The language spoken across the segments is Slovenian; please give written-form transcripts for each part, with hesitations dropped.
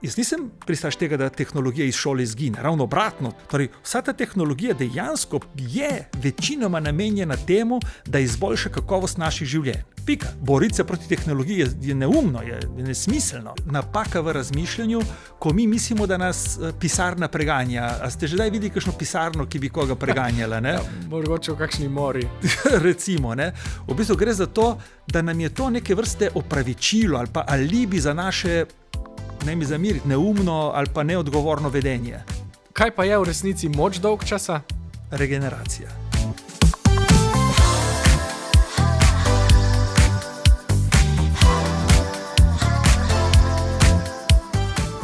Jaz nisem pristaš tega, da tehnologija iz šole izgine, ravno obratno. Torej, vsa ta tehnologija dejansko je večinoma namenjena temu, da izboljša kakovost naših življenj. Pika. Boriti se proti tehnologiji je neumno, je nesmiselno. Napaka v razmišljanju, ko mi mislimo, da nas pisarna preganja. A ste že daj videli kakšno pisarno, ki bi koga preganjala? Ne? Ja, mogoče v kakšni mori. Recimo, ne? V bistvu gre za to, da nam je to neke vrste opravičilo ali pa alibi za naše, ne mi zamiriti, neumno ali pa neodgovorno vedenje. Kaj pa je v resnici moč dolgčasa? Regeneracija.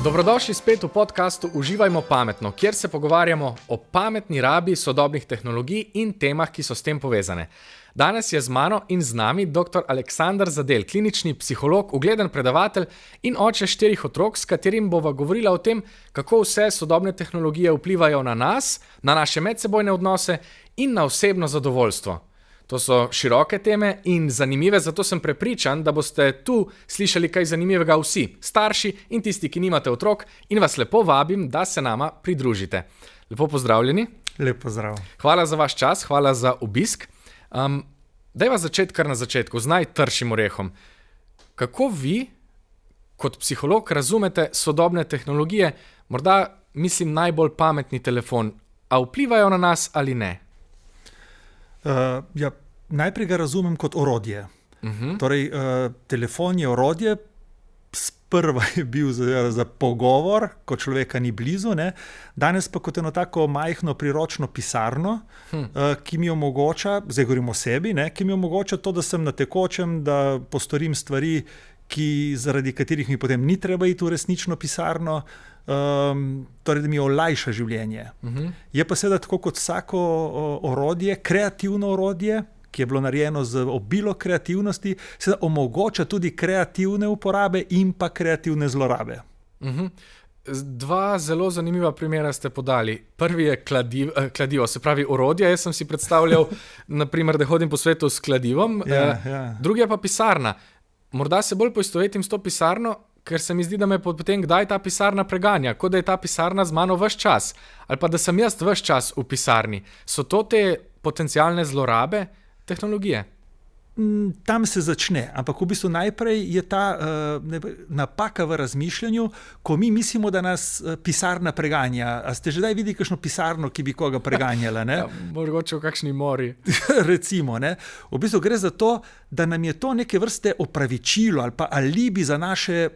Dobrodošli spet v podcastu Uživajmo pametno, kjer se pogovarjamo o pametni rabi sodobnih tehnologij in temah, ki so s tem povezane. Danes je z mano in z nami dr. Aleksander Zadel, klinični psiholog, ugleden predavatelj in oče 4 otrok, s katerim bova govorila o tem, kako vse sodobne tehnologije vplivajo na nas, na naše medsebojne odnose in na osebno zadovoljstvo. To so široke teme in zanimive, zato sem prepričan, da boste tu slišali kaj zanimivega vsi, starši in tisti, ki nimate otrok, in vas lepo vabim, da se nama pridružite. Lepo pozdravljeni. Lep pozdrav. Hvala za vaš čas, hvala za obisk. Dajva začeti kar na začetku, z najtršim orehom. Kako vi, kot psiholog, razumete sodobne tehnologije, morda mislim najbolj pametni telefon, a vplivajo na nas ali ne? Najprej ga razumem kot orodje. Torej, telefon je orodje, sprva je bil za pogovor, ko človeka ni blizu, ne? Danes pa kot eno tako majhno priročno pisarno, ki mi omogoča, zdaj govorim o sebi, ne? Ki mi omogoča to, da sem na tekočem, da postorim stvari, zaradi katerih mi potem ni treba iti v resnično pisarno, torej da mi olajša življenje. Je pa seveda tako kot vsako orodje, kreativno orodje, ki je bilo narejeno z obilo kreativnosti, seveda omogoča tudi kreativne uporabe in pa kreativne zlorabe. Dva zelo zanimiva primera ste podali. Prvi je kladivo, se pravi orodje. Jaz sem si predstavljal, naprimer, da hodim po svetu s kladivom. Drugi je pa pisarna. Morda se bolj poistovetim s to pisarno, ker se mi zdi, da me potem kdaj ta pisarna preganja, kot da je ta pisarna z mano ves čas, ali pa da sem jaz ves čas v pisarni. So to te potencialne zlorabe tehnologije? Tam se začne, ampak v bistvu najprej je ta napaka v razmišljanju, ko mi mislimo, da nas pisarna preganja. A ste že daj videli kakšno pisarno, ki bi koga preganjala? Ne? Ja, mogoče v kakšni mori. Recimo, ne? V bistvu gre za to, da nam je to neke vrste opravičilo ali pa alibi za naše,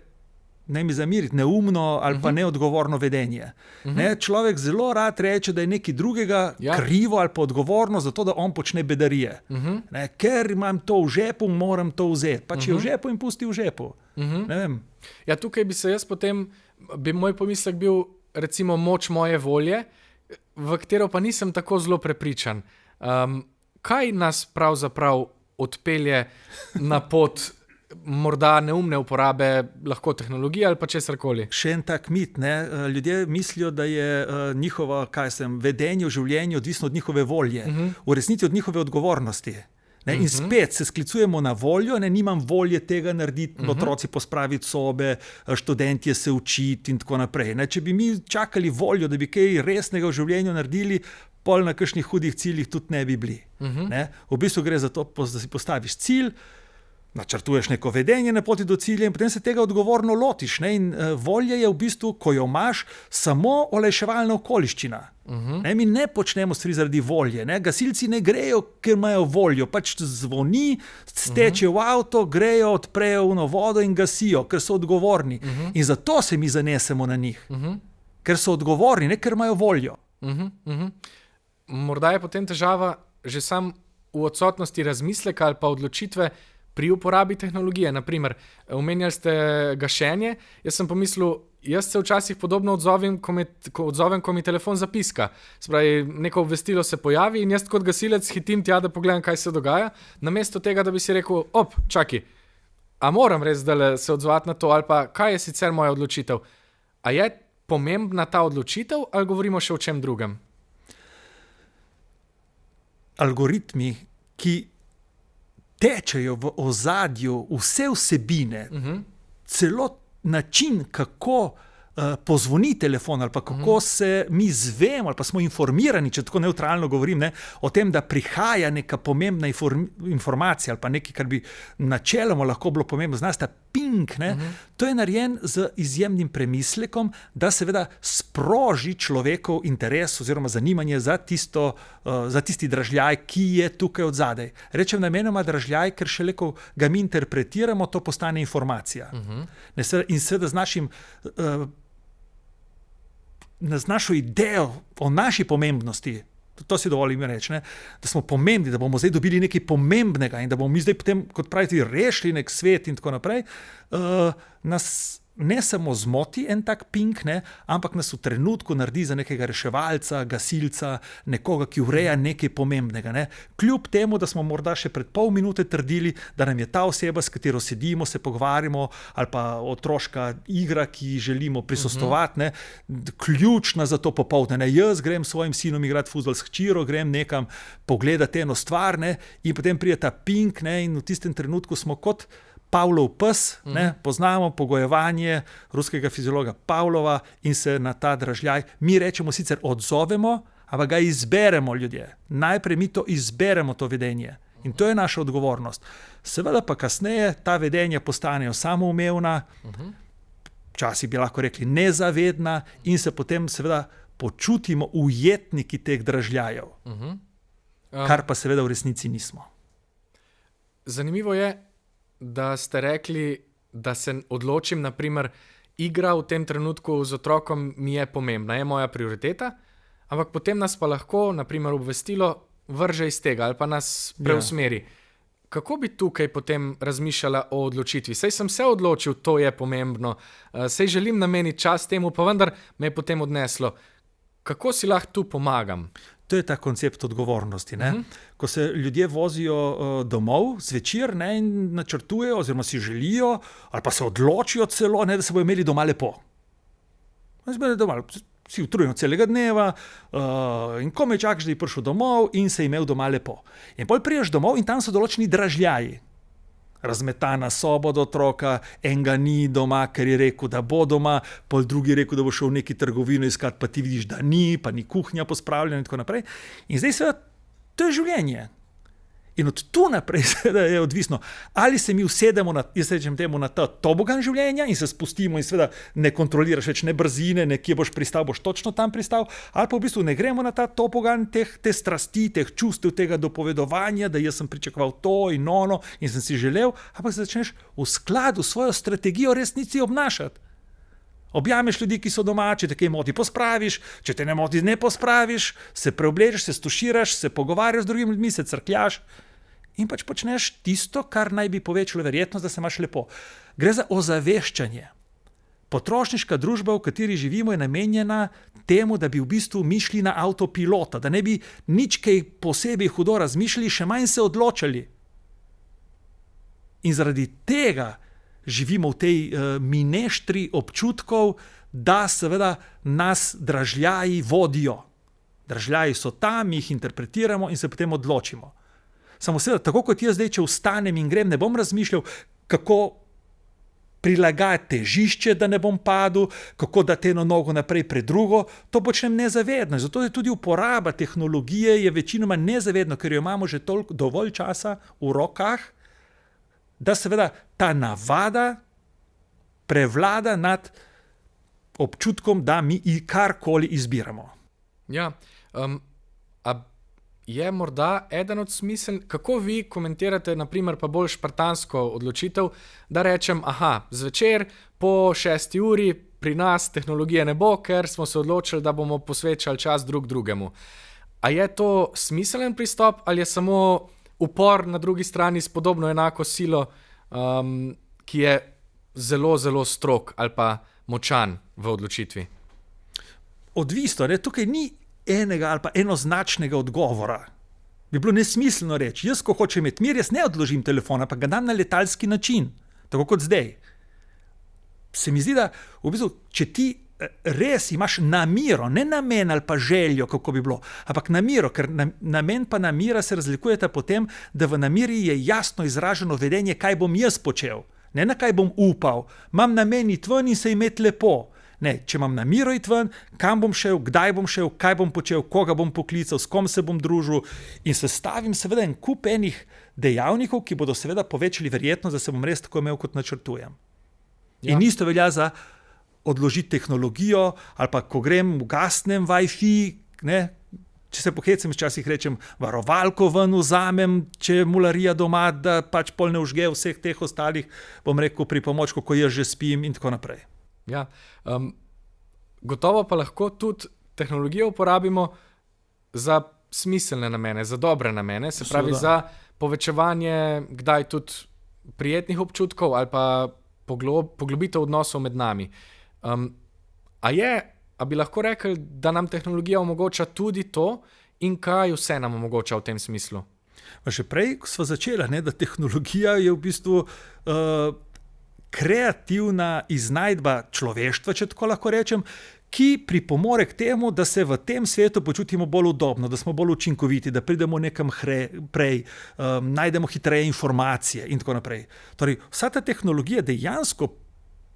ne mi zamiriti, neumno ali pa neodgovorno vedenje. Ne? Človek zelo rad reče, da je nekaj drugega krivo ali pa odgovorno za to, da on počne bedarije. Ne? Ker imam to v žepu, moram to vzeti. Pa če je v žepu in pusti v žepu. Ne vem. Ja, tukaj bi se jaz potem, bi moj pomislek bil recimo moč moje volje, v katero pa nisem tako zelo prepričan. Kaj nas pravzaprav odpelje na pot morda neumne uporabe lahko tehnologije ali pa česarkoli? Še en tak mit, ne? Ljudje mislijo, da je njihovo, vedenje v življenju odvisno od njihove volje, v resnici od njihove odgovornosti. Ne? In spet se sklicujemo na voljo, ne? Nimam volje tega narediti, otroci pospraviti sobe, študentje se učiti in tako naprej. Ne? Če bi mi čakali voljo, da bi kaj resnega v življenju naredili, pol na kakšnih hudih ciljih tudi ne bi bili. Ne? V bistvu gre za to, da si postaviš cilj, načrtuješ neko vedenje na poti do cilja in potem se tega odgovorno lotiš. Ne? In volja je v bistvu, ko jo imaš, samo olajševalna okoliščina. Ne? Mi ne počnemo stvari zaradi volje. Ne? Gasilci ne grejo, ker imajo voljo. Pač zvoni, steče v avto, grejo, odprejo vodo in gasijo, ker so odgovorni. In zato se mi zanesemo na njih. Ker so odgovorni, ne ker imajo voljo. Morda je potem težava že sam v odsotnosti razmisleka ali pa odločitve pri uporabi tehnologije. Naprimer, omenjali ste gašenje. Jaz sem pomislil, jaz se včasih podobno odzovem, ko mi telefon zapiska. Spravi, neko obvestilo se pojavi in jaz kot gasilec hitim tja, da pogledam, kaj se dogaja. Namesto tega, da bi si rekel, čakaj, a moram res se odzvati na to, ali pa kaj je sicer moja odločitev? A je pomembna ta odločitev ali govorimo še o čem drugem? Algoritmi, ki tečejo v ozadju vse vsebine, celo način, kako pozvoni telefon ali pa kako se mi zvemo ali pa smo informirani, če tako nevtralno govorim, o tem, da prihaja neka pomembna informacija ali pa nekaj, kar bi načeloma lahko bilo pomembno. Znaš, ta ping, to je narejen z izjemnim premislekom, da seveda sproži človekov interes oziroma zanimanje za tisti dražljaj, ki je tukaj od zadaj. Rečem namenoma dražljaj, ker šele ko ga mi interpretiramo, to postane informacija. In seveda z našo idejo o naši pomembnosti, to si dovolim reči, da smo pomembni, da bomo zdaj dobili nekaj pomembnega in da bomo mi zdaj potem, kot pravite, rešili nek svet in tako naprej, nas ne samo zmoti en tak ping, ampak nas v trenutku naredi za nekega reševalca, gasilca, nekoga, ki ureja nekaj pomembnega. Kljub temu, da smo morda še pred pol minute trdili, da nam je ta oseba, s katero sedimo, se pogovarjamo, ali pa otroška igra, ki želimo prisostovati, ključna za to popoldne. Jaz grem s svojim sinom igrati fuzbal s hčiro, grem nekam pogledati eno stvar, in potem pride ta ping, in v tistem trenutku smo kot Pavlov pes, poznamo pogojevanje ruskega fiziologa Pavlova in se na ta dražljaj, mi rečemo sicer odzovemo, ampak ga izberemo ljudje. Najprej mi to izberemo, to vedenje. In to je naša odgovornost. Seveda pa kasneje ta vedenja postanejo samoumevna, včasih bi lahko rekli nezavedna in se potem seveda počutimo ujetniki teh dražljajev. Kar pa seveda v resnici nismo. Zanimivo je, da ste rekli, da se odločim, naprimer, igra v tem trenutku z otrokom mi je pomembna, je moja prioriteta, ampak potem nas pa lahko, naprimer, obvestilo vrže iz tega ali pa nas preusmeri. Kako bi tukaj potem razmišljala o odločitvi? Sej sem se odločil, to je pomembno, sej želim nameniti čas temu, pa vendar me je potem odneslo. Kako si lahko tu pomagam? To je ta koncept odgovornosti. Ko se ljudje vozijo domov zvečer in načrtujejo oziroma si želijo ali pa se odločijo celo, da se bodo imeli doma lepo. Si utrujen celega dneva in komaj čakaš, da je prišel domov in se imel doma lepo. In potem prideš domov in tam so določeni dražljaji. Razmetana soba do otroka, enega ni doma, ker je rekel, da bo doma, pol drugi je rekel, da bo šel v neki trgovino iskat, pa ti vidiš, da ni, pa ni kuhinja pospravljena in tako naprej. In zdaj seveda, to je življenje. In od tu naprej seveda je odvisno, ali se mi usedemo na ta tobogan življenja in se spustimo in seveda ne kontroliraš več ne brzine, ne kje boš pristal, boš točno tam pristal, ali pa v bistvu ne gremo na ta tobogan te strasti, teh čustev, tega dopovedovanja, da jaz sem pričakoval to in ono in sem si želel, ampak se začneš v skladu s svojo strategijo resnici obnašati. Objameš ljudi, ki so doma, če te kaj moti, pospraviš, če te ne moti, ne pospraviš, se preoblečeš, se stuširaš, se pogovarjaš z drugimi ljudmi, se crkljaš. In pač počneš tisto, kar naj bi povečalo verjetnost, da se imaš lepo. Gre za ozaveščanje. Potrošniška družba, v kateri živimo, je namenjena temu, da bi v bistvu mi šli na avtopilota, da ne bi nič kaj posebej hudo razmišljali, še manj se odločali. In zaradi tega živimo v tej mineštri občutkov, da seveda nas dražljaji vodijo. Dražljaji so tam, jih interpretiramo in se potem odločimo. Samo seveda, tako kot jaz zdaj, če vstanem in grem, ne bom razmišljal, kako prilagajati težišče, da ne bom padel, kako dati eno nogo naprej pred drugo, to počnem nezavedno. Zato je tudi uporaba tehnologije je večinoma nezavedno, ker jo imamo že dovolj časa v rokah, da seveda ta navada prevlada nad občutkom, da mi karkoli izbiramo. Ja, je morda eden od smisel, kako vi komentirate, naprimer, pa bolj špartansko odločitev, da rečem, zvečer po 6 uri pri nas tehnologije ne bo, ker smo se odločili, da bomo posvečali čas drug drugemu. A je to smiselen pristop ali je samo upor na drugi strani s podobno enako silo, ki je zelo, zelo strog ali pa močan v odločitvi? Odvisno, tukaj ni enega ali pa enoznačnega odgovora. Bi bilo nesmiselno reči, jaz, ko hočem imeti mir, jaz ne odložim telefona, pa ga dam na letalski način, tako kot zdaj. Se mi zdi, da v bistvu, če ti res imaš namero, ne namen ali pa željo, kako bi bilo, ampak namero, ker namen pa namira se razlikujeta potem, da v nameri je jasno izraženo vedenje, kaj bom jaz počel, ne na kaj bom upal, imam namen iti ven in se imeti lepo. Ne, če imam namero iti ven, kam bom šel, kdaj bom šel, kaj bom počel, koga bom poklical, s kom se bom družil in sestavim seveda en kup enih dejavnikov, ki bodo seveda povečali verjetnost, da se bom res tako imel, kot načrtujem. Ja. In isto velja za odložiti tehnologijo ali pa ko grem ugasnem Wi-Fi, ne, če se pohecam, včasih rečem, varovalko ven vzamem, če je mularija doma, da pač pol ne užge vseh teh ostalih, bom rekel, pripomočkov, ko jaz že spim in tako naprej. Ja, gotovo pa lahko tudi tehnologijo uporabimo za smiselne namene, za dobre namene, se pravi za povečevanje kdaj tudi prijetnih občutkov ali pa poglobitev odnosov med nami. A bi lahko rekli, da nam tehnologija omogoča tudi to in kaj vse nam omogoča v tem smislu? Še prej smo začeli, da tehnologija je v bistvu kreativna iznajdba človeštva, če tako lahko rečem, ki pripomore k temu, da se v tem svetu počutimo bolj udobno, da smo bolj učinkoviti, da pridemo nekam prej, najdemo hitreje informacije in tako naprej. Torej, vsa ta tehnologija dejansko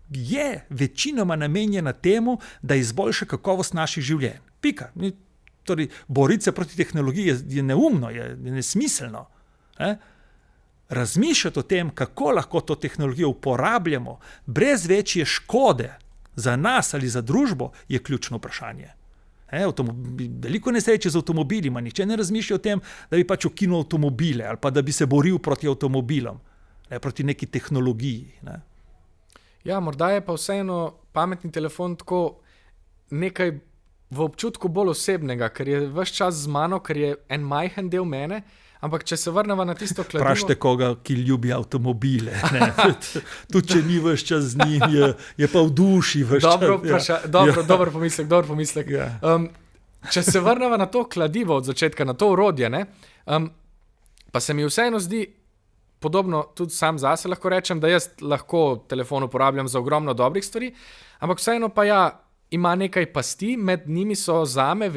je večinoma namenjena temu, da izboljša kakovost naših življenj. Pika. Torej, boriti se proti tehnologiji je neumno, je nesmiselno. Razmišljati o tem, kako lahko to tehnologijo uporabljamo brez večje škode za nas ali za družbo, je ključno vprašanje. Veliko nesreče z avtomobilima, nihče ne razmišlja o tem, da bi pač ukinil avtomobile ali pa da bi se boril proti avtomobilom, proti neki tehnologiji. Ne. Ja, morda je pa vseeno pametni telefon tako nekaj v občutku bolj osebnega, ker je ves čas z mano, ker je en majhen del mene, ampak če se vrnemo na tisto kladivo... Vprašajte koga, ki ljubi avtomobile. Tudi če ni ves čas z njim, je pa v duši ves čas. Dober pomislek. Ja. Če se vrnemo na to kladivo od začetka, na to orodje, pa se mi vseeno zdi, podobno tudi sam zase lahko rečem, da jaz lahko telefon uporabljam za ogromno dobrih stvari, ampak vseeno pa ima nekaj pasti, med njimi so zame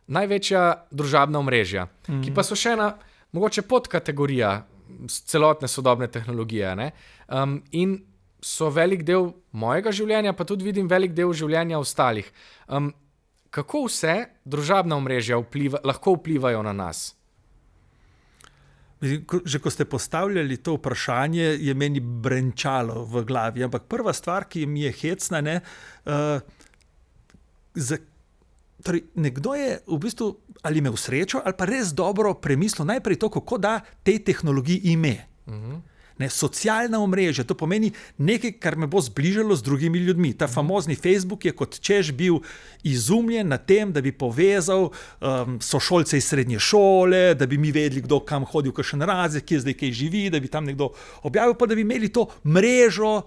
največja družabna omrežja, ki pa so še ena mogoče podkategorija celotne sodobne tehnologije. In so velik del mojega življenja, pa tudi vidim velik del življenja ostalih. Kako vse družabna omrežja lahko vplivajo na nas? Že ko ste postavljali to vprašanje, je meni brenčalo v glavi, ampak prva stvar, ki mi je hecna, torej, nekdo je v bistvu ali imel srečo ali pa res dobro premislil najprej to, kako da tej tehnologiji ime. Socialna omrežja, to pomeni nekaj, kar me bo zbližalo z drugimi ljudmi. Ta famozni Facebook je kot češ bil izumljen na tem, da bi povezal sošolce iz srednje šole, da bi mi vedeli, kdo kam hodi v kakšen razred, kje zdaj kaj živi, da bi tam nekdo objavil, pa da bi imeli to mrežo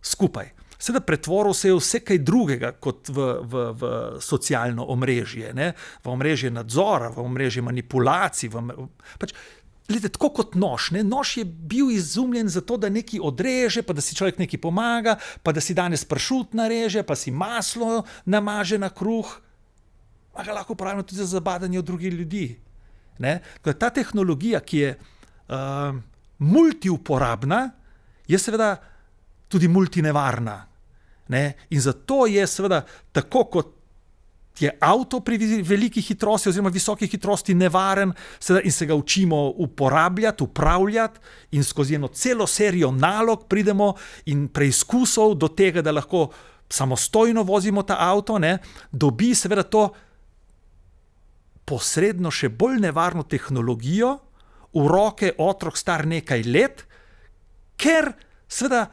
skupaj. Seveda pretvoril se je vse kaj drugega kot v socialno omrežje, v omrežje nadzora, v omrežje manipulacij. Glede, tako kot nož. Nož je bil izumljen zato, da nekaj odreže, pa da si človek nekaj pomaga, pa da si danes pršut nareže, pa si maslo namaže na kruh. Pa ga lahko uporabljamo tudi za zabadanje od drugih ljudi. Ta tehnologija, ki je multiuporabna, je seveda tudi multinevarna. In zato je seveda tako, kot je avto pri veliki hitrosti oziroma visoki hitrosti nevaren in se ga učimo uporabljati, upravljati in skozi eno celo serijo nalog pridemo in preizkusov do tega, da lahko samostojno vozimo ta avto, dobi seveda to posredno še bolj nevarno tehnologijo v roke otrok star nekaj let, ker seveda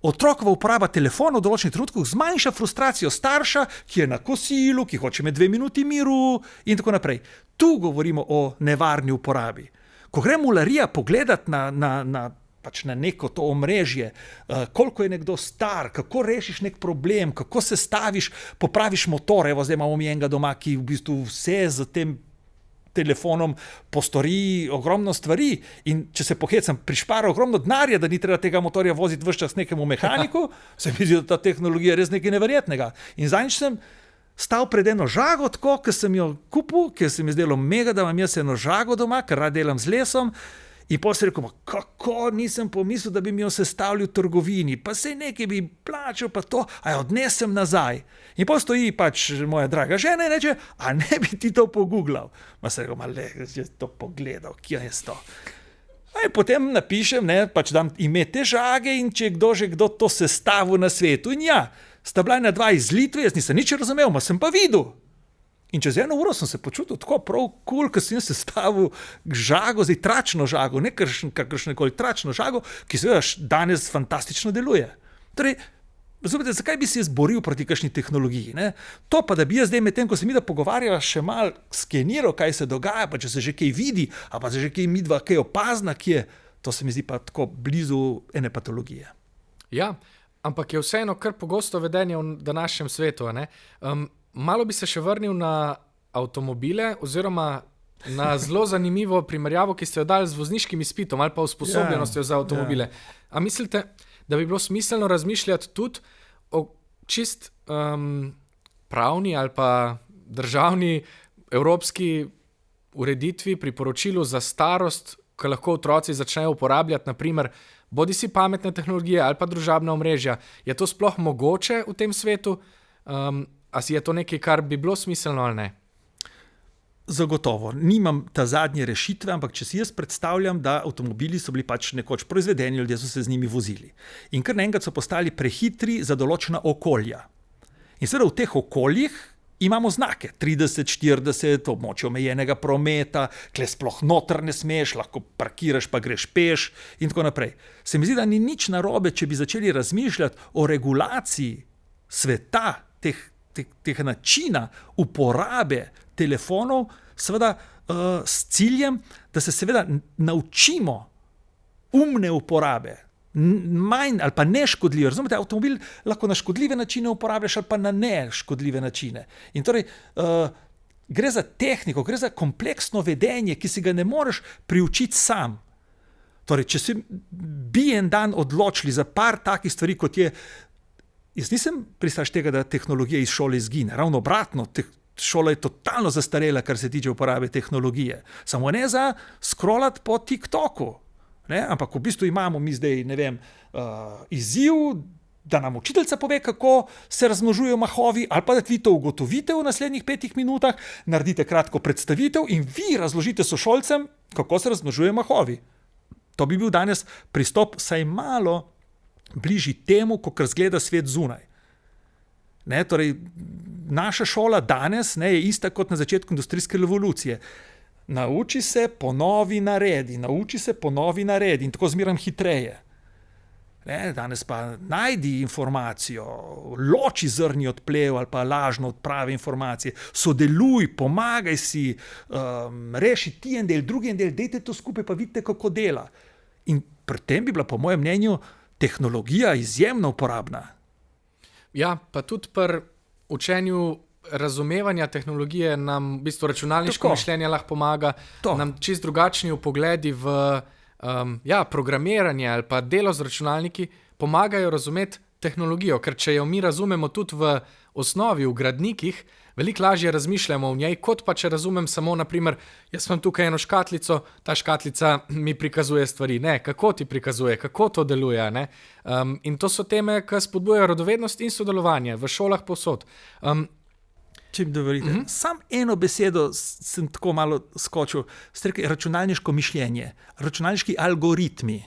otrokova uporaba telefona v določenih trenutkih zmanjša frustracijo starša, ki je na kosilu, ki hoče imeti 2 minuti miru in tako naprej. Tu govorimo o nevarni uporabi. Ko gre mularija pogledati na neko to omrežje, koliko je nekdo star, kako rešiš nek problem, kako se staviš, popraviš motor, zdaj imamo mi enega doma, ki v bistvu vse z tem telefonom postori ogromno stvari in če se pohecam, prišpara ogromno denarja, da ni treba tega motorja voziti ves čas nekemu mehaniku, se mi zdi, da ta tehnologija je res nekaj neverjetnega. In zadnjič sem stal pred eno žago, tako, ker sem jo kupil, ker se mi zdelo mega, da imam jaz eno žago doma, ker rad delam z lesom In potem si rekel, kako nisem pomislil, da bi mi jo sestavljal v trgovini, pa se nekaj bi plačal, pa to, a jo odnesem nazaj. In potem stoji pač moja draga žena in reče, a ne bi ti to pogooglal. Ma se rekel, že to pogledal, kje je to. In potem napišem, pač dam ime te žage in če je kdo to sestavil na svetu. In ja, sta bila ena dva iz Litve, jaz nisem nič razumel, ma sem pa videl. In čez 1 uro sem se počutil tako prav cool, ker sem sestavil žago, zdaj tračno žago, ne kakršnekoli tračno žago, ki seveda danes fantastično deluje. Torej, razumete, zakaj bi se jaz boril proti kakšni tehnologiji? Ne? To pa, da bi jaz zdaj med tem, ko se mi da pogovarjava, še mal skeniral, kaj se dogaja, pa če se že kaj vidi, a pa se že kaj midva kaj opazna, to se mi zdi pa tako blizu ene patologije. Ja, ampak je vseeno kar pogosto vedenje v današnjem svetu, ne? Malo bi se še vrnil na avtomobile oziroma na zelo zanimivo primerjavo, ki ste jo dali z vozniškim izpitom ali pa usposobljenostjo za avtomobile. A mislite, da bi bilo smiselno razmišljati tudi o čist pravni ali pa državni evropski ureditvi, priporočilu za starost, ko lahko otroci začnejo uporabljati naprimer bodisi pametne tehnologije ali pa družabna omrežja? Je to sploh mogoče v tem svetu? A si je to nekaj, kar bi bilo smiselno ali ne? Zagotovo. Nimam ta zadnje rešitve, ampak če si jaz predstavljam, da avtomobili so bili pač nekoč proizvedeni, ljudje so se z njimi vozili. In kar naenkrat so postali prehitri za določena okolja. In seveda v teh okoljih imamo znake. 30, 40, območje omejenega prometa, kle sploh noter ne smeš, lahko parkiraš pa greš peš in tako naprej. Se mi zdi, da ni nič narobe, če bi začeli razmišljati o regulaciji sveta, teh načina uporabe telefonov, seveda s ciljem, da se seveda naučimo umne uporabe, manj ali pa neškodljive. Razumete, avtomobil lahko na škodljive načine uporabljaš ali pa na neškodljive načine. In torej gre za tehniko, gre za kompleksno vedenje, ki si ga ne moreš priučiti sam. Torej, če se bi en dan odločili za par takih stvari, kot je. Jaz nisem pristaš tega, da tehnologija iz šole izgine. Ravno obratno, šola je totalno zastarela, kar se tiče uporabe tehnologije. Samo ne za scrollati po TikToku. Ne? Ampak v bistvu imamo mi zdaj, izziv, da nam učiteljica pove, kako se razmnožujejo mahovi, ali pa da vi to ugotovite v naslednjih 5 minutah, naredite kratko predstavitev in vi razložite sošolcem, kako se razmnožujejo mahovi. To bi bil danes pristop vsaj malo bližji temu, kot razgleda svet zunaj. Torej, naša šola danes je ista kot na začetku industrijske revolucije. Nauči se, ponovi, naredi, in tako zmeram hitreje. Danes pa najdi informacijo, loči zrni od plev ali pa lažno odpravi informacije, sodeluj, pomagaj si, reši ti en del, drugi en del, dejte to skupaj, pa vidite, kako dela. In pri tem bi bila, po mojem mnenju, tehnologija izjemno uporabna. Ja, pa tudi pri učenju razumevanja tehnologije nam v bistvu računalniško mišljenje lahko pomaga, nam čist drugačni vpogledi v programiranje ali pa delo z računalniki pomagajo razumeti tehnologijo, ker če jo mi razumemo tudi v osnovi, v gradnikih, veliko lažje razmišljamo v njej, kot pa če razumem samo, naprimer, jaz imam tukaj eno škatlico, ta škatlica mi prikazuje stvari, kako ti prikazuje, kako to deluje, ne? In to so teme, ki spodbujajo radovednost in sodelovanje v šolah povsod. Če mi dovolite, sam eno besedo sem tako malo skočil, ste rekli računalniško mišljenje, računalniški algoritmi.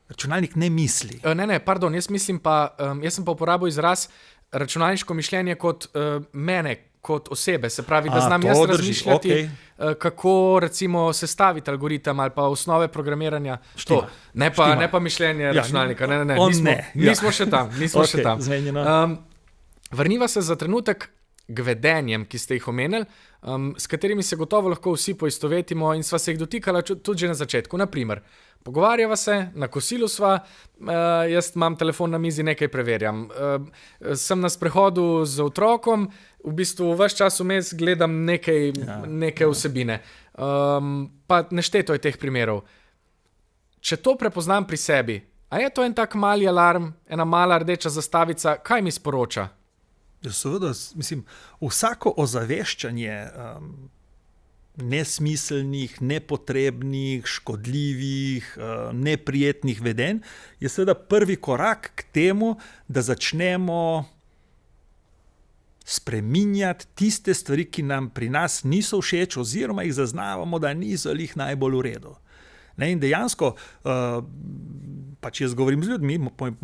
Računalnik ne misli. Pardon, jaz sem pa uporabil izraz računalniško mišljenje kot mene, kot osebe. Se pravi, da znam jaz razmišljati, kako recimo sestaviti algoritem ali pa osnove programiranja. Ne pa mišljenje računalnika. Nismo še tam. Vrniva se za trenutek k vedenjem, ki ste jih omenili, s katerimi se gotovo lahko vsi poistovetimo in sva se jih dotikala tudi že na začetku. Naprimer, pogovarjava se, na kosilu sva, jaz imam telefon na mizi, nekaj preverjam. Sem na sprehodu z otrokom, v bistvu ves čas vmes gledam neke vsebine. Pa nešteto je teh primerov. Če to prepoznam pri sebi, a je to en tak mali alarm, ena mala rdeča zastavica, kaj mi sporoča? Seveda, mislim, vsako ozaveščanje nesmiselnih, nepotrebnih, škodljivih, neprijetnih vedenj, je seveda prvi korak k temu, da začnemo spreminjati tiste stvari, ki nam pri nas niso všeč, oziroma jih zaznavamo, da niso jih najbolj v redu. In dejansko, pač jaz govorim z ljudmi,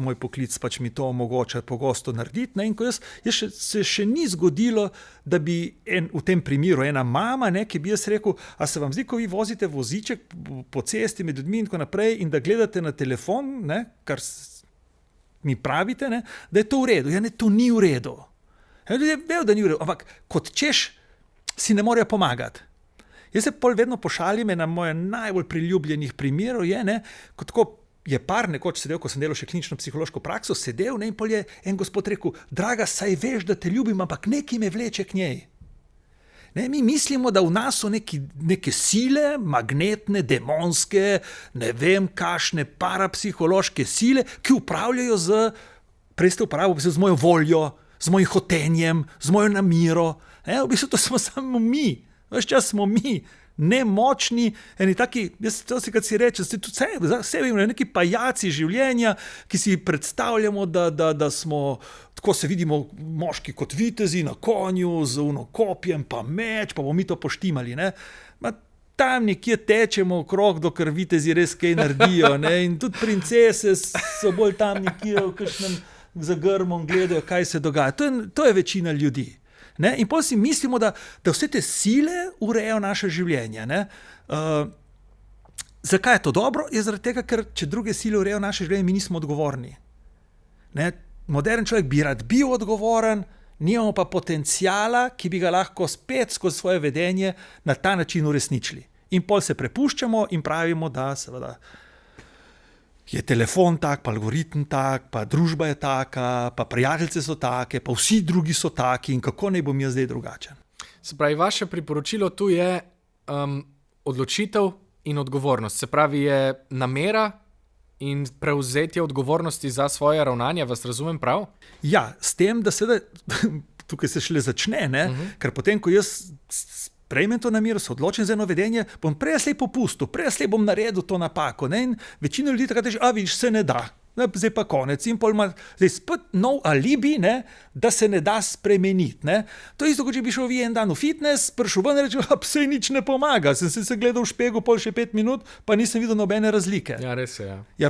moj poklic pač mi to omogoča pogosto narediti. In ko se še ni zgodilo, da bi v tem primeru ena mama, ki bi jaz rekel, a se vam zdi, ko vi vozite voziček po cesti med ljudmi in tako naprej in da gledate na telefon, kar mi pravite, da je to v redu. Ja, ne, to ni v redu. Ljudje vejo, da ni v redu, ampak kot češ si ne morejo pomagati. Jaz se pol vedno pošalim, na moje najbolj priljubljenih primerov kot tako je par nekoč sedel, ko sem delal še klinično psihološko prakso, sedel in pol je en gospod rekel, draga, saj veš, da te ljubim, ampak nekaj me vleče k njej. Mi mislimo, da v nas so neke sile, magnetne, demonske, ne vem kakšne parapsihološke sile, ki upravljajo z mojo voljo, z mojim hotenjem, z mojo namero. V bistvu to smo samo mi. Ves čas smo mi, nemočni, eni taki, to si, kad si rečem, vse vem, neki pajaci življenja, ki si predstavljamo, da smo, tako se vidimo moški kot vitezi na konju, z kopjem, pa meč, pa bomo mi to poštimali. Tam nekje tečemo okrog, dokler vitezi res kaj naredijo. In tudi princese so bolj tam nekje v kakšnem za grmom gledajo, kaj se dogaja. To je večina ljudi. In potem si mislimo, da vse te sile urejajo naše življenje. Zakaj je to dobro? Je zaradi tega, ker če druge sile urejajo naše življenje, mi nismo odgovorni. Modern človek bi rad bil odgovoren, nimamo pa potencijala, ki bi ga lahko spet skozi svoje vedenje na ta način uresničili. In potem se prepuščamo in pravimo, da seveda je telefon tak, pa algoritem tak, pa družba je taka, pa prijateljice so take, pa vsi drugi so taki in kako naj bom jaz zdaj drugačen. Se pravi, vaše priporočilo tu je odločitev in odgovornost. Se pravi, je namera in prevzetje odgovornosti za svoje ravnanje, vas razumem prav? Ja, s tem, da seveda tukaj se šele začne, ker potem, ko jaz prejmem to namero, se odločim za eno vedenje, bom prej slej popustil, prej slej bom naredil to napako. In večina ljudi takrat reče, vidiš, se ne da, zdaj pa konec. In pol ima zdaj spet nov alibi, da se ne da spremeniti. To je isto, kot če bi šel en dan v fitness, prišel ven in reče, saj nič ne pomaga. Sem se gledal v špegel pol še 5 minut, pa nisem videl nobene razlike. Ja, res je, ja.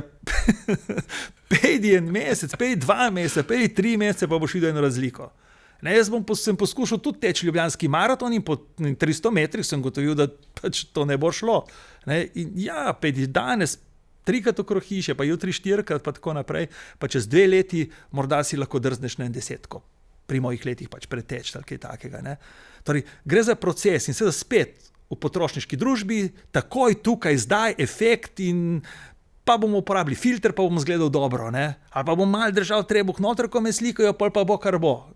Pejdi en mesec, pejdi 2 meseca, pejdi 3 mesece, pa boš videl eno razliko. Jaz sem poskušal tudi teči ljubljanski maraton in po 300 metrih sem gotovil, da pač to ne bo šlo. In ja, pejdi danes 3-krat okrog hiše, pa jutri 4-krat, pa tako naprej, pa čez 2 leti morda si lahko drzneš na 10, pri mojih letih pač preteč ali kaj takega. Torej, gre za proces in seveda spet v potrošniški družbi, takoj tukaj, zdaj, efekt in pa bomo uporabili filter, pa bom izgledal dobro, ali pa bom malo držal trebuh noter, ko me slikajo, pol pa bo kar bo.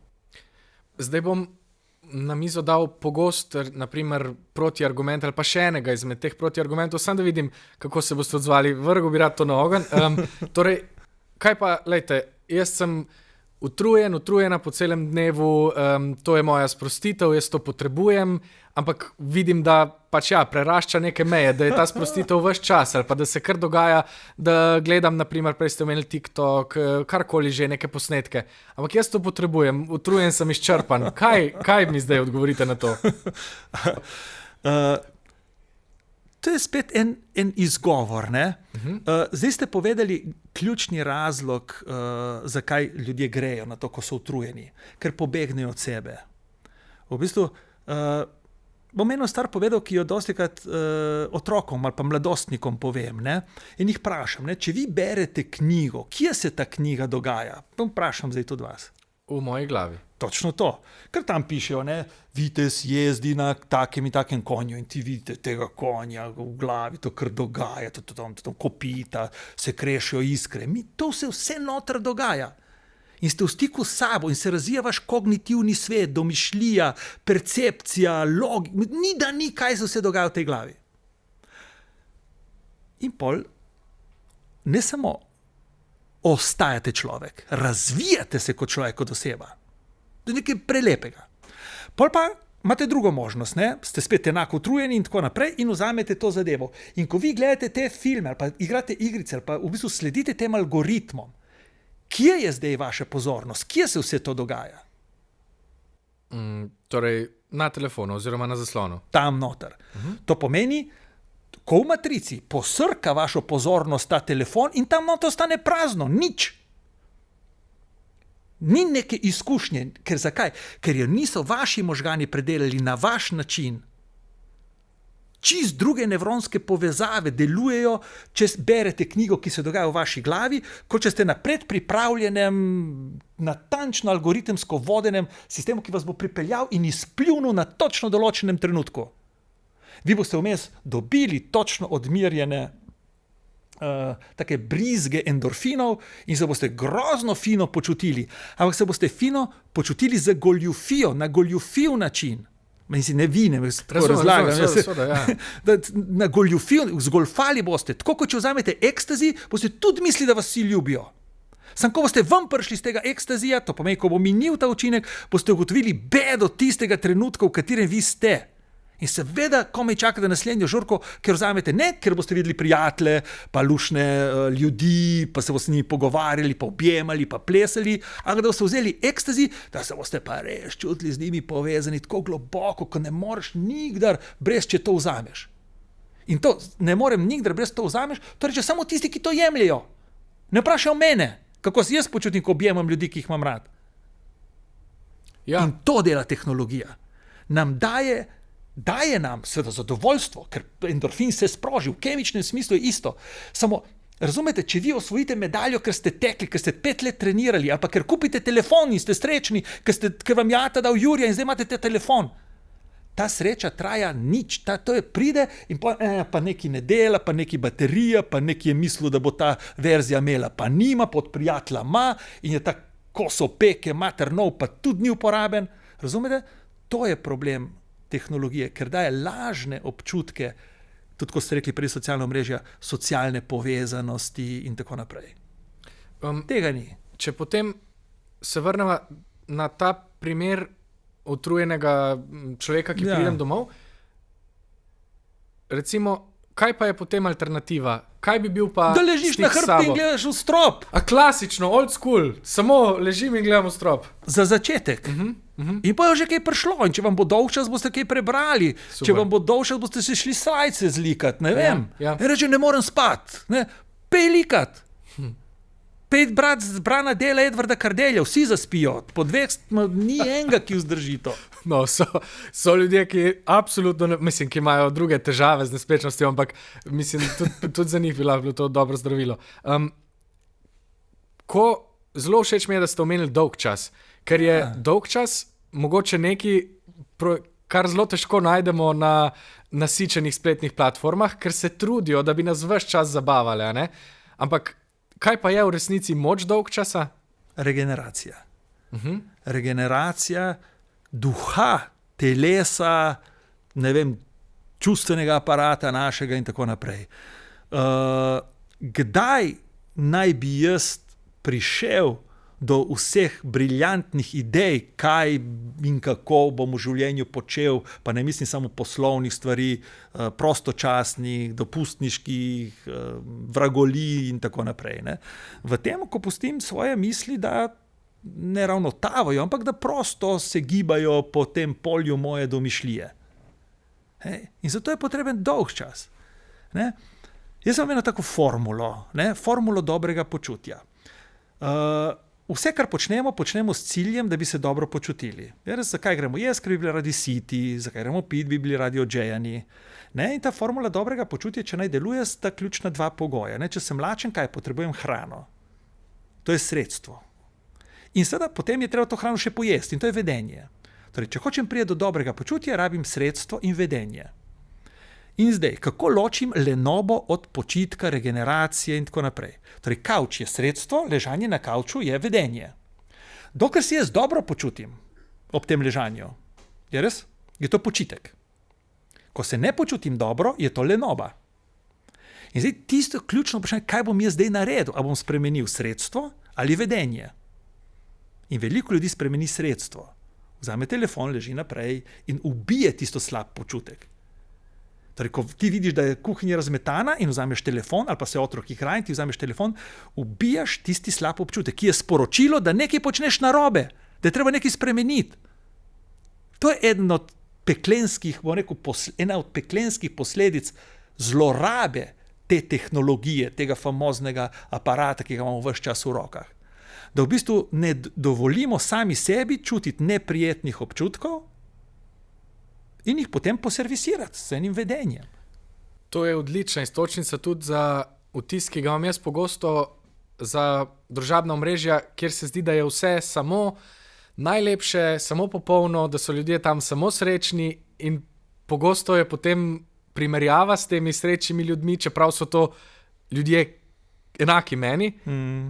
Zdaj bom na mizo dal pogost, naprimer, protiargument ali pa še enega izmed teh protiargumentov, samo da vidim, kako se boste odzvali. Vrgel bi rad to na ogenj. Torej, kaj pa, lejte, jaz sem utrujena po celem dnevu, to je moja sprostitev, jaz to potrebujem, ampak vidim, da pač prerašča neke meje, da je ta sprostitev ves čas, ali pa da se kar dogaja, da gledam, naprimer, prej ste omenili TikTok, karkoli že, neke posnetke, ampak jaz to potrebujem, utrujen sem, izčrpan. Kaj mi zdaj odgovorite na to? To je spet en izgovor. Zdaj ste povedali ključni razlog, zakaj ljudje grejo na to, ko so utrujeni. Ker pobegnejo od sebe. V bistvu, bom eno stvar povedal, ki jo dostikrat otrokom ali pa mladostnikom povem. In jih vprašam, če vi berete knjigo, kje se ta knjiga dogaja? Vprašam zdaj tudi vas. V moji glavi. Točno to. Ker tam pišejo, vitez jezdi na takem in takem konju in ti vidite tega konja v glavi, to kar dogaja, to tam kopita, se krešejo iskre. To se vse noter dogaja. In ste v stiku s sabo in se razvija vaš kognitivni svet, domišljija, percepcija, logika. Ni kaj se vse dogaja v tej glavi. In pol, ne samo ostajate človek, razvijate se kot človek, kot oseba. To je nekaj prelepega. Pol pa imate drugo možnost, ne? Ste spet enako utrujeni in tako naprej in vzamete to zadevo. In ko vi gledate te filme ali pa igrate igrice ali pa v bistvu sledite tem algoritmom, kje je zdaj vaša pozornost? Kje se vse to dogaja? Torej na telefonu oziroma na zaslonu. Tam noter. To pomeni, ko v matrici posrka vašo pozornost ta telefon in tam noter ostane prazno, nič. Ni neke izkušnje, ker zakaj? Ker jo niso vaši možgani predelali na vaš način. Čist druge nevronske povezave delujejo, če berete knjigo, ki se dogaja v vaši glavi, kot če ste na predpripravljenem, natančno algoritemsko vodenem sistemu, ki vas bo pripeljal in izpljunil na točno določenem trenutku. Vi boste vmes dobili točno odmirjene take brizge endorfinov in se boste grozno fino počutili. Ampak se boste fino počutili z goljufijo, na goljufiv način. Mislim, ne vi, ne tako razlagam. Na goljufijo, zgolfali boste. Tako kot če vzamete ekstazi, boste tudi mislili, da vas vsi ljubijo. Sam ko boste ven prišli z tega ekstazija, to pomeni, ko bo minil ta učinek, boste ugotovili bedo tistega trenutka, v katerem vi ste. In seveda, komaj čakate naslednjo žurko, ker vzamete ne, ker boste videli prijatelje, pa lušne ljudi, pa se boste s njimi pogovarjali, pa objemali, pa plesali, ampak da boste vzeli ekstazi, da se boste pa res čutili z njimi povezani tako globoko, ko ne moreš nikdar brez, če to vzameš. In to ne morem nikdar brez to vzameš, to reče samo tisti, ki to jemljajo. Ne vprašajo mene, kako se jaz počutim, ko objemam ljudi, ki jih imam rad. Ja. In to dela tehnologija. Nam daje nam seveda zadovoljstvo, ker endorfin se sproži, v kemičnem smislu je isto. Samo, razumete, če vi osvojite medaljo, ker ste tekli, ker ste 5 let trenirali, ali pa ker kupite telefon in ste srečni, ker vam je ata dal Jurija in zdaj imate te telefon. Ta sreča traja nič, to je pride in pa neki ne dela, pa neki baterija, pa neki je mislil, da bo ta verzija imela, pa nima, pod prijatelja ima in je ta kosopek, je mater nov, pa tudi ni uporaben. Razumete? To je problem tehnologije, ker daje lažne občutke, tudi ko ste rekli prej socialna omrežja, socialne povezanosti in tako naprej. Tega ni. Če potem se vrnemo na ta primer utrujenega človeka, ki pridem domov, recimo, kaj pa je potem alternativa? Kaj bi bil pa da ležiš na hrbtu in gledaš v strop. A klasično, old school, samo ležim in gledam v strop. Za začetek. In pa je že kaj prišlo. In če vam bo dolgčas, boste kaj prebrali. Super. Če vam bo dolgčas, boste se šli slajce zlikat, ne vem. Ja. In reče, ne morem spat. Pej likat. Pej brana dela Edvarda Kardelja, vsi zaspijo. Po 2 ni enega, ki vzdrži to. No, so ljudje, ki absolutno, mislim, ki imajo druge težave z nespečnostjo, ampak mislim, tudi za njih bilo to dobro zdravilo. Zelo všeč mi je, da ste omenili dolg čas, ker je dolg čas mogoče nekaj, kar zelo težko najdemo na nasičenih spletnih platformah, ker se trudijo, da bi nas ves čas zabavali, ne? Ampak kaj pa je v resnici moč dolg časa? Regeneracija. Regeneracija duha, telesa, ne vem, čustvenega aparata našega in tako naprej. Kdaj naj bi jaz prišel do vseh briljantnih idej, kaj in kako bom v življenju počel, pa ne mislim samo poslovnih stvari, prostočasnih, dopustniških, vragolij in tako naprej. Ne? V tem, ko pustim svoje misli, da ne ravno tavajo, ampak da prosto se gibajo po tem polju moje domišljije. In zato je potreben dolg čas. Ne? Jaz imam eno tako formulo, formulo dobrega počutja. Vse, kar počnemo s ciljem, da bi se dobro počutili. Zakaj gremo jesti, ker bi bili radi siti, zakaj gremo piti, bi bili radi odžejani. In ta formula dobrega počutja, če naj deluje, sta ključna 2 pogoja. Če sem lačen, kaj potrebujem? Hrano. To je sredstvo. In seveda potem je treba to hrano še pojesti in to je vedenje. Torej, če hočem priti do dobrega počutja, rabim sredstvo in vedenje. In zdaj, kako ločim lenobo od počitka, regeneracije in tako naprej? Torej, kavč je sredstvo, ležanje na kavču je vedenje. Dokler si jaz dobro počutim ob tem ležanju, je to počitek. Ko se ne počutim dobro, je to lenoba. In zdaj tisto ključno vprašanje, kaj bom jaz zdaj naredil? A bom spremenil sredstvo ali vedenje? In veliko ljudi spremeni sredstvo. vzame telefon, leži naprej in ubije tisto slab počutek. Torej, ko ti vidiš, da je kuhinja razmetana in vzameš telefon, ali pa se otrok igra in ti vzameš telefon, ubijaš tisti slab občutek, ki je sporočilo, da nekaj počneš narobe, da je treba nekaj spremeniti. To je ena od peklenskih posledic zlorabe te tehnologije, tega famoznega aparata, ki ga imamo ves čas v rokah. Da v bistvu ne dovolimo sami sebi čutiti neprijetnih občutkov in jih potem poservisirati s enim vedenjem. To je odlična iztočnica tudi za vtis, ki ga imam jaz pogosto za družabna omrežja, kjer se zdi, da je vse samo najlepše, samo popolno, da so ljudje tam samo srečni in pogosto je potem primerjava s temi srečnimi ljudmi, čeprav so to ljudje enaki meni,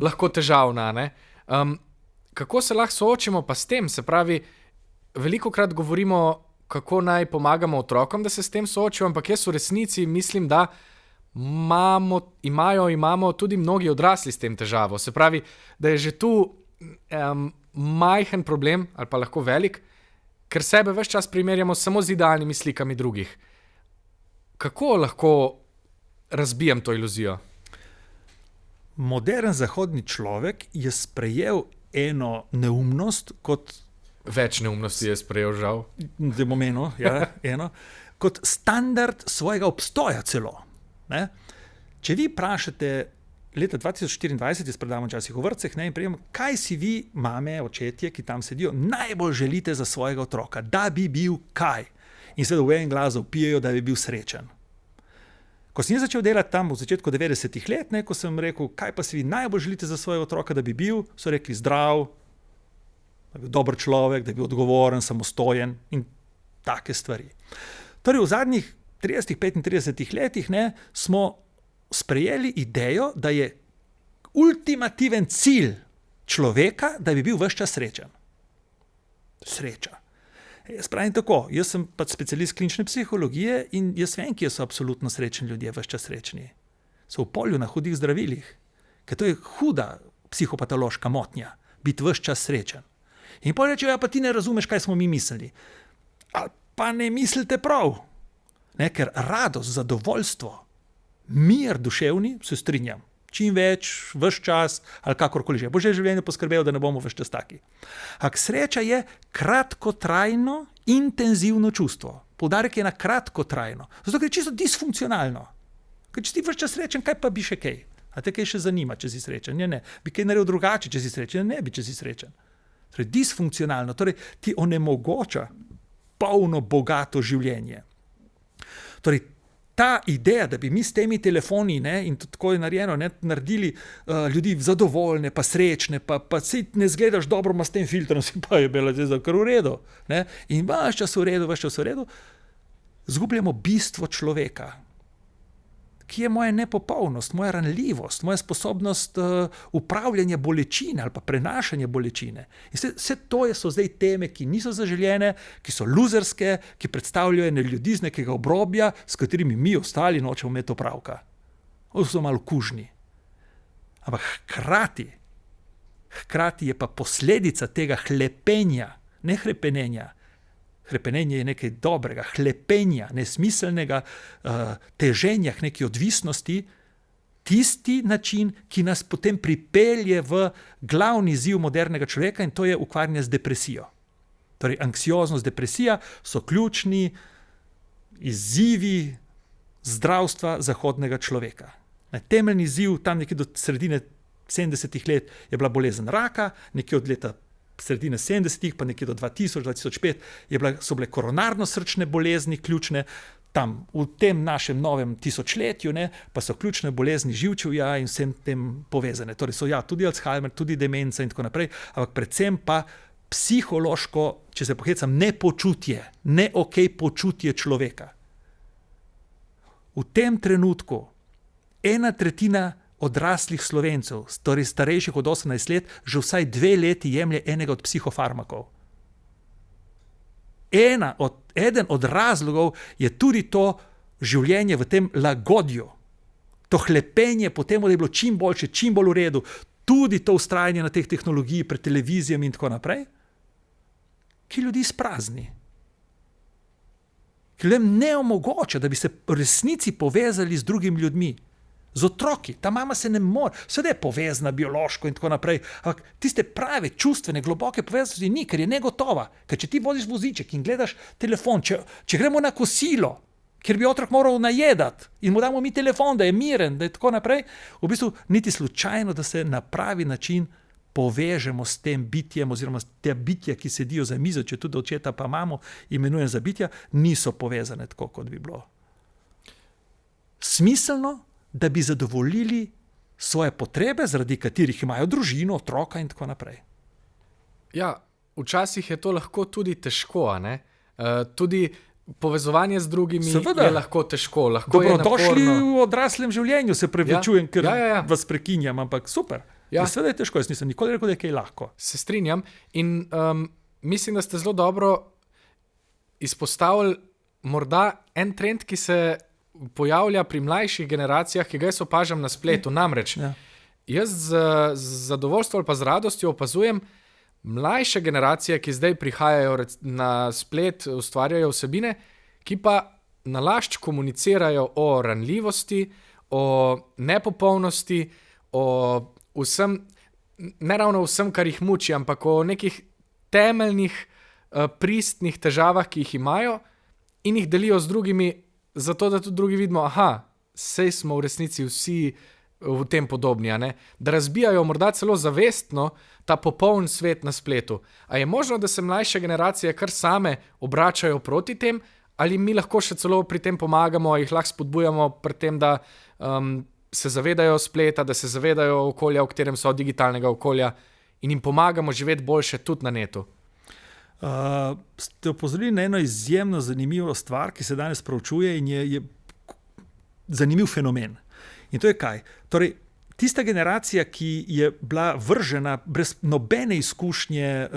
lahko težavna. Ne? Kako se lahko soočimo pa s tem? Se pravi, velikokrat govorimo, kako naj pomagamo otrokom, da se s tem soočijo, ampak jaz v resnici mislim, da imamo tudi mnogi odrasli s tem težavo. Se pravi, da je že tu majhen problem, ali pa lahko velik, ker sebe ves čas primerjamo samo z idealnimi slikami drugih. Kako lahko razbijam to iluzijo? Modern zahodni človek je sprejel eno neumnost kot... Več neumnosti je sprejel, žal. Kot standard svojega obstoja celo. Ne? Če vi vprašate leta 2024, jaz predavam včasih v vrtcih, in prijem, kaj si vi, mame, očetje, ki tam sedijo, najbolj želite za svojega otroka, da bi bil kaj? In seveda v en glas vpijejo, da bi bil srečen. Ko sem začel delati tam v začetku 90-ih let, ko sem rekel, kaj pa si vi najbolj želite za svojega otroka, da bi bil, so rekli zdrav, da bi bil dober človek, da bi bil odgovoren, samostojen in take stvari. Torej v zadnjih 30-35 letih smo sprejeli idejo, da je ultimativen cilj človeka, da bi bil ves čas srečen. Sreča. Jaz pravim tako, jaz sem pač specialist klinične psihologije in jaz vem, kje so absolutno srečni ljudje ves čas srečni. So v polju na hudih zdravilih, ker to je huda psihopatološka motnja, biti ves čas srečen. In potem rečejo, ja, pa ti ne razumeš, kaj smo mi mislili. Ali pa ne mislite prav. Ker radost, zadovoljstvo, mir duševni, se strinjam. Čim več, ves čas, ali kakorkoli že. Bože življenje poskrbel, da ne bomo ves čas taki. Ampak sreča je kratkotrajno, intenzivno čustvo. Poudarek je na kratkotrajno. Zato, ker je čisto disfunkcionalno. Ker če ti ves čas srečen, kaj pa bi še kaj? A te kaj še zanima, če si srečen? Ne. Bi kaj naredil drugače, če si srečen? Ne bi, če si srečen. Torej, disfunkcionalno, torej ti onemogoča polno, bogato življenje. Torej, ta ideja, da bi mi s temi telefoni, in tako je narejeno, naredili ljudi zadovoljne, pa srečne, pa si ne zgledaš dobro, ima s tem filtrom, si pa je bilo zdaj kar v redu. In vaš čas v redu, zgubljamo bistvo človeka, ki je moja nepopolnost, moja ranljivost, moja sposobnost upravljanja bolečine ali pa prenašanja bolečine. In vse to so zdaj teme, ki niso zaželjene, ki so luzerske, ki predstavljajo ene ljudi z nekega obrobja, s katerimi mi ostali nočemo imeti opravka. Oni so malo kužni. Ampak hkrati je pa posledica tega hlepenja, ne hrepenenja. Hrepenenje je nekaj dobrega, hlepenja, nesmiselnega teženja k neki odvisnosti, tisti način, ki nas potem pripelje v glavni izziv modernega človeka in to je ukvarjanje z depresijo. Torej, anksioznost, depresija so ključni izzivi zdravstva zahodnega človeka. Temeljni izziv tam nekje do sredine 70-ih let je bila bolezen raka, nekje od leta sredine 70-ih, pa nekje do 2000, 2005 so bile koronarno-srčne bolezni ključne, tam v tem našem novem tisočletju, pa so ključne bolezni živčevja in vsem tem povezane. Torej so tudi Alzheimer, tudi demenca in tako naprej, ampak predvsem pa psihološko, če se pohecam, nepočutje, počutje človeka. V tem trenutku 1/3 odraslih Slovencev, torej starejših od 18 let, že vsaj 2 leti jemlje enega od psihofarmakov. Eden od razlogov je tudi to življenje v tem lagodju, to hlepenje po tem, da je bilo čim boljše, čim bolj v redu, tudi to vztrajanje na teh tehnologij pred televizijami in tako naprej. ki ljudi izprazni. Ki ljudem ne omogoča, da bi se v resnici povezali z drugimi ljudmi, z otroki. Ta mama se ne more, seveda je povezana biološko in tako naprej, ampak tiste prave, čustvene, globoke povezanosti ni, ker je negotova. Ker če ti voziš voziček in gledaš telefon, če gremo na kosilo, ker bi otrok moral najedati in mu damo mi telefon, da je miren, da je tako naprej, v bistvu niti slučajno, da se na pravi način povežemo s tem bitjem, oziroma te bitja, ki sedijo za mizo, če tudi očeta pa mamo imenujem za bitja, niso povezane tako, kot bi bilo smiselno, da bi zadovoljili svoje potrebe, zaradi katerih imajo družino, otroka in tako naprej. Ja, včasih je to lahko tudi težko, a ne? Tudi povezovanje z drugimi je lahko težko. Dobrodošli v odraslem življenju, se prevečujem, ker vas prekinjam, ampak super. Ja. Seveda je težko, jaz nisem nikoli rekel, da je kaj lahko. Se strinjam in mislim, da ste zelo dobro izpostavili morda en trend, ki se pojavlja pri mlajših generacijah, ki ga jaz opažam na spletu. Namreč, jaz z zadovoljstvom ali pa z radostjo opazujem mlajše generacije, ki zdaj prihajajo na splet, ustvarjajo vsebine, ki pa nalašč komunicirajo o ranljivosti, o nepopolnosti, o vsem, ne ravno vsem, kar jih muči, ampak o nekih temeljnih pristnih težavah, ki jih imajo in jih delijo z drugimi, zato da tudi drugi vidimo, sej smo v resnici vsi v tem podobni, a ne? Da razbijajo morda celo zavestno ta popoln svet na spletu. A je možno, da se mlajše generacije kar same obračajo proti tem, ali mi lahko še celo pri tem pomagamo, jih lahko spodbujamo pri tem, da se zavedajo spleta, da se zavedajo okolja, v katerem so, digitalnega okolja in jim pomagamo živeti boljše tudi na netu? Ste opozorili na eno izjemno zanimivo stvar, ki se danes proučuje in je zanimiv fenomen. In to je kaj? Torej, tista generacija, ki je bila vržena brez nobene izkušnje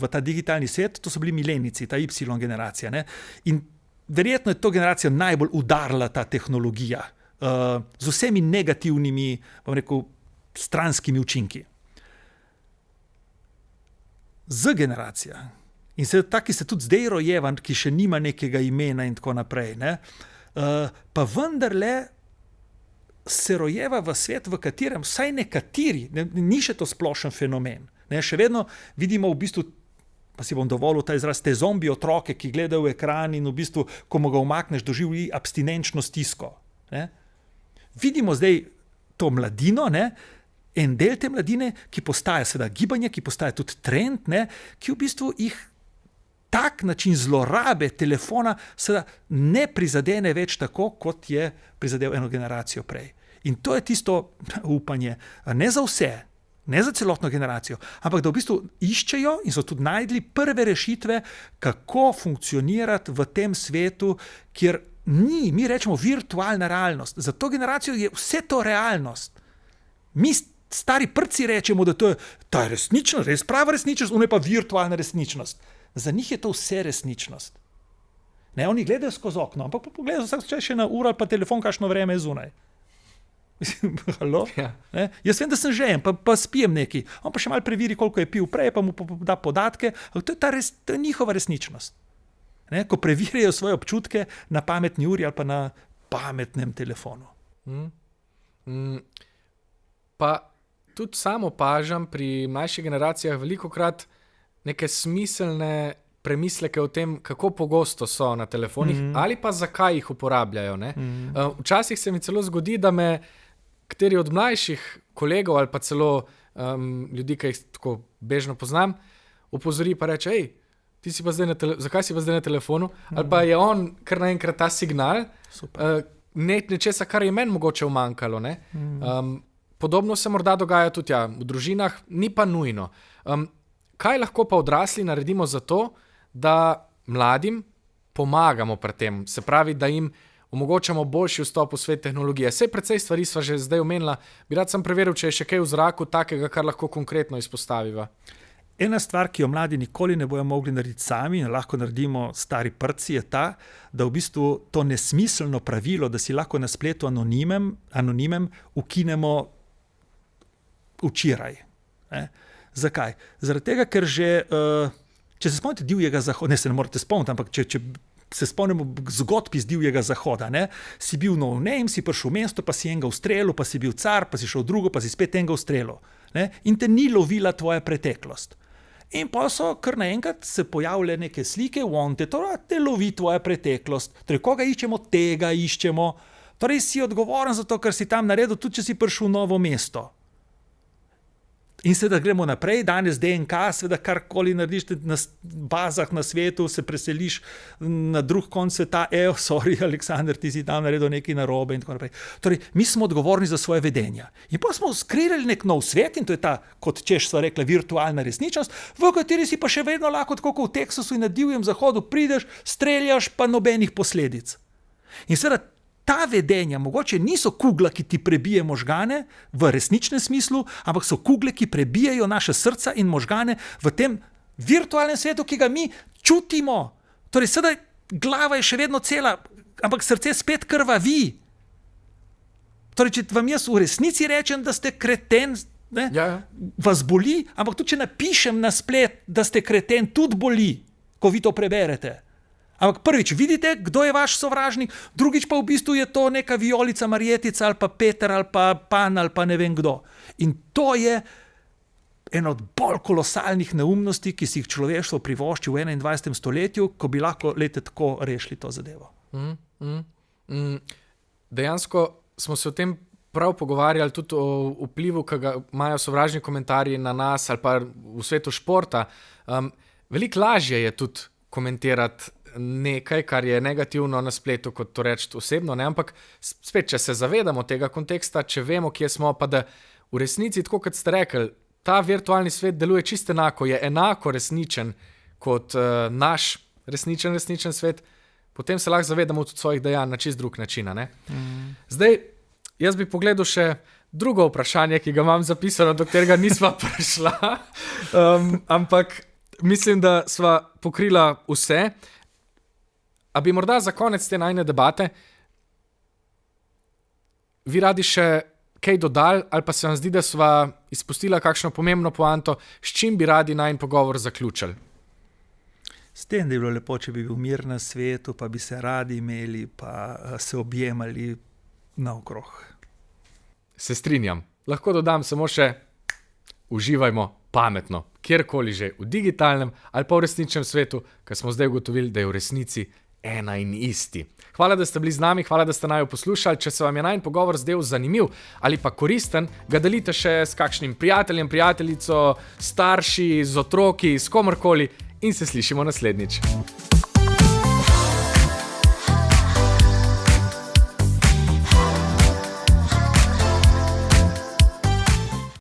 v ta digitalni svet, to so bili milenijci, ta Y generacija. Ne? In verjetno je to generacija najbolj udarila ta tehnologija z vsemi negativnimi, bom rekel, stranskimi učinki. Z generacija, in ta, ki se tudi zdaj rojevan, ki še nima nekega imena in tako naprej, ne? Pa vendarle se rojeva v svet, v katerem vsaj nekateri, ni še to splošen fenomen. Ne? Še vedno vidimo v bistvu, pa si bom dovolil ta izraz, te zombi otroke, ki gledajo v ekran in v bistvu, ko mu ga umakneš, doživi abstinenčno stisko. Ne? Vidimo zdaj to mladino, ne? En del te mladine, ki postaja seveda gibanje, ki postaja tudi trend, ne? Ki v bistvu jih tak način zlorabe telefona seveda ne prizadene več tako, kot je prizadel eno generacijo prej. In to je tisto upanje, ne za vse, ne za celotno generacijo, ampak da v bistvu iščejo in so tudi najdli prve rešitve, kako funkcionirati v tem svetu, kjer ni, mi rečemo, virtualna realnost. Za to generacijo je vse to realnost. Mi stari prci rečemo, da to je ta resničnost, res prava resničnost, ona je pa virtualna resničnost. Za njih je to vse resničnost. Ne, oni gledajo skozi okno, ampak pogledajo vsak čas še na uro ali pa telefon, kakšno vreme je zunaj. Halo? Ja. Jaz vem, da sem žejen, pa spijem neki. On pa še malo preveri, koliko je pil prej, pa mu da podatke. To je njihova resničnost. Ne? Ko preverjajo svoje občutke na pametni uri ali pa na pametnem telefonu. Pa tudi sam opažam pri mlajših generacijah velikokrat neke smiselne premisleke o tem, kako pogosto so na telefonih ali pa zakaj jih uporabljajo. Ne? Včasih se mi celo zgodi, da me kateri od mlajših kolegov ali pa celo ljudi, ki jih tako bežno poznam, opozori pa reče, ti si pa zdaj zakaj si pa zdaj na telefonu? Ali pa je on kar naenkrat ta signal nečesa, kar je meni mogoče umanjkalo. Ne? Podobno se morda dogaja tudi v družinah, ni pa nujno. Kaj lahko pa odrasli naredimo za to, da mladim pomagamo pri tem? Se pravi, da jim omogočamo boljši vstop v svet tehnologije. Sej precej stvari sva že zdaj omenila. Bi rad sem preveril, če je še kaj v zraku takega, kar lahko konkretno izpostaviva. Ena stvar, ki jo mladi nikoli ne bojo mogli narediti sami in lahko naredimo stari prci, je ta, da v bistvu to nesmiselno pravilo, da si lahko na spletu anonimem ukinemo včeraj. Zakaj? Zaradi tega, ker že Če se spomnite divjega zahoda, ne se ne morete spomniti, ampak če se spomnimo zgodb iz divjega zahoda, ne? Si bil no name, si prišel v mesto, pa si enega ustrelil, pa si bil car, pa si šel v drugo, pa si spet enega ustrelil. Ne? In te ni lovila tvoja preteklost. In pa so kar naenkrat se pojavile neke slike, te lovi tvoja preteklost. Torej, koga iščemo, tega iščemo. Torej, si odgovoren za to, kar si tam naredil, tudi če si prišel v novo mesto. In seveda gremo naprej, danes DNK, seveda karkoli narediš na bazah na svetu, se preseliš na drug konc sveta, sorry, Aleksander, ti si tam naredil nekaj narobe in tako naprej. Torej, mi smo odgovorni za svoje vedenja. In pa smo skrili nek nov svet in to je ta, kot češ sva rekla, virtualna resničnost, v kateri si pa še vedno lahko, tako kot v Teksasu in na divjem zahodu, prideš, streljaš, pa nobenih posledic. In seveda, ta vedenja mogoče niso kugle, ki ti prebije možgane v resničnem smislu, ampak so kugle, ki prebijajo naše srca in možgane v tem virtualnem svetu, ki ga mi čutimo. Torej, sedaj glava je še vedno cela, ampak srce spet krvavi. Torej, če vam jaz v resnici rečem, da ste kreten, ne, vas boli, ampak tudi če napišem na splet, da ste kreten, tudi boli, ko vi to preberete. Ampak prvič vidite, kdo je vaš sovražnik, drugič pa v bistvu je to neka Vijolica, Marjetica ali pa Peter ali pa Pan ali pa ne vem kdo. In to je ena od bolj kolosalnih neumnosti, ki si jih človeštvo privošči v 21. stoletju, ko bi lahko tako rešili to zadevo. Dejansko smo se o tem prav pogovarjali tudi o vplivu, ki ga imajo sovražni komentarji na nas ali pa v svetu športa. Veliko lažje je tudi komentirati nekaj, kar je negativno na spletu, kot to reči osebno, ne? Ampak spet, če se zavedamo tega konteksta, če vemo, kje smo, pa da v resnici, tako kot ste rekli, ta virtualni svet deluje čisto enako, je enako resničen kot naš resničen svet, potem se lahko zavedamo tudi svojih dejanj na čist drug način. Zdaj, jaz bi pogledal še drugo vprašanje, ki ga imam zapisano, do katerega nisva prišla, ampak mislim, da sva pokrila vse. A bi morda za konec te najne debate vi radi še kaj dodali ali pa se vam zdi, da sva izpustila kakšno pomembno poanto, s čim bi radi najin pogovor zaključili? S tem, da je bilo lepo, če bi bil mir na svetu, pa bi se radi imeli, pa se objemali naokrog. Se strinjam. Lahko dodam samo še uživajmo pametno, kjerkoli že, v digitalnem ali pa v resničnem svetu, ker smo zdaj ugotovili, da je v resnici ena in isti. Hvala, da ste bili z nami, hvala, da ste naju poslušali. Če se vam je najin pogovor zdel zanimiv ali pa koristen, ga delite še s kakšnim prijateljem, prijateljico, starši, z otroki, s komorkoli in se slišimo naslednjič.